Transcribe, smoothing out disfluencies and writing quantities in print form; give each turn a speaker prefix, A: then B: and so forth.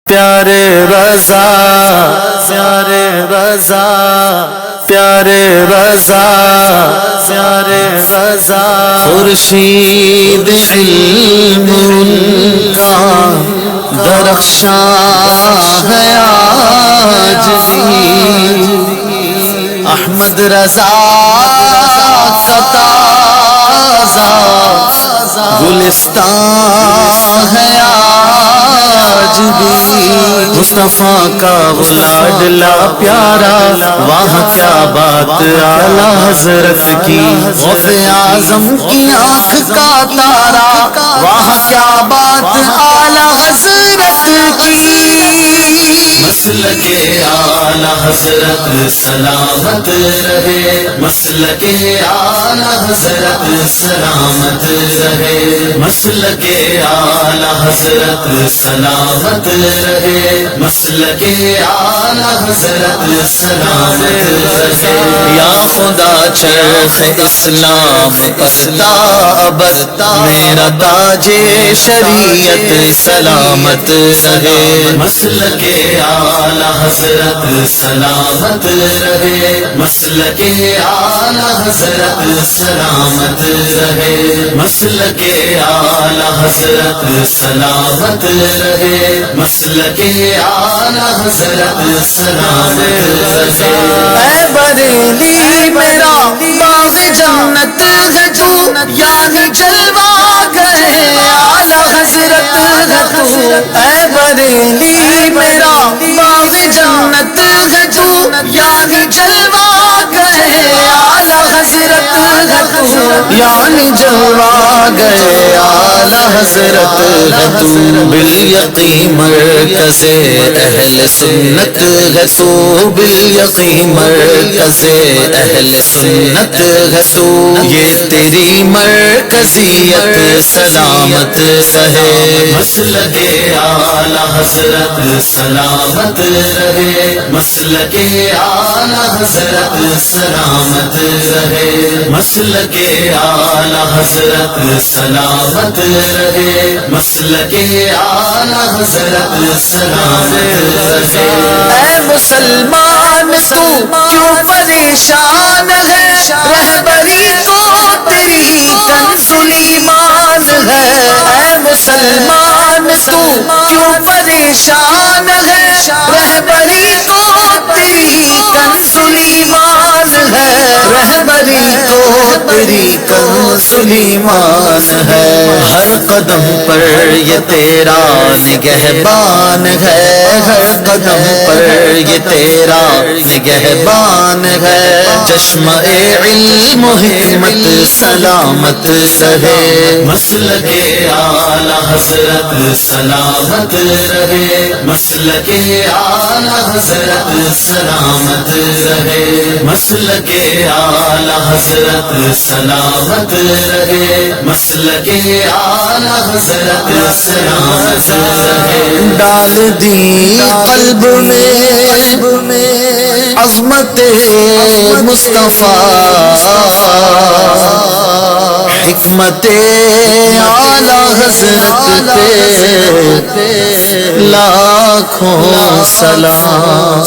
A: پیارے رضا پیارے رضا پیارے رضا پیارے رضا خورشید علم ان کا درخشاں ہے آج بھی احمد رضا کا تازہ گلستان ہے آج بھی مصطفیٰ کا وہ لاڈلا پیارا وہاں کیا بات اعلیٰ حضرت کی غوث اعظم کی آنکھ کا تارا وہاں کیا بات اعلیٰ حضرت کی مسلک اعلیٰ حضرت سلامت رہے مسلک اعلیٰ حضرت سلامت رہے مسلک اعلیٰ حضرت سلامت رہے مسلک اعلیٰ حضرت سلامت رہے یا خدا چرخ اسلام پستا ابد میرا تاج شریعت سلامت رہے مسلک اعلیٰ حضرت سلامت رہے مسلک اعلیٰ حضرت سلامت رہے مسلک اعلیٰ حضرت سلامت رہے مسلک اعلیٰ حضرت سلامت رہے اے بریلی میرا باغ جنت ہے تو یعنی جلوہ گئے اعلیٰ حضرت ہے تو اے بریلی میرا باغ جنت ہے تو یعنی جلوہ گئے اعلیٰ حضرت ہے تو یعنی جلوہ گئے اعلیٰ حضرت ہے تو بالیقین مرکز اہل سنت ہے تو بالیقین مرکز اہل سنت ہے تو یہ تیری مرکزیت سلامت رہے مسلک اعلیٰ حضرت سلامت رہے مسلک اعلیٰ حضرت سلامت رہے مسلک اعلیٰ حضرت سلامت رہے مسلک اعلیٰ حضرت سلامت رہے اے مسلمان تو کیوں پریشان ہے رہبری تو تیری کنز ایمان ہے اے مسلمان تو کیوں پریشان ہے رہبری تو تیری کنز ایمان ہے رہبری تو تیری کنز ایمان ہے ہر قدم پر یہ تیرا نگہبان ہے ہر قدم پر یہ تیرا نگہبان ہے چشمہ علم و حکمت سلامت رہے مسلک اعلیٰ حضرت سلامت رہے مسلک اعلیٰ حضرت سلامت رہے مسلک اعلیٰ حضرت سلامت رہے مسلک اعلیٰ حضرت سلامت رہے ڈال دی قلب میں عظمت مصطفیٰ حکمت اعلیٰ حضرت پہ لاکھوں سلام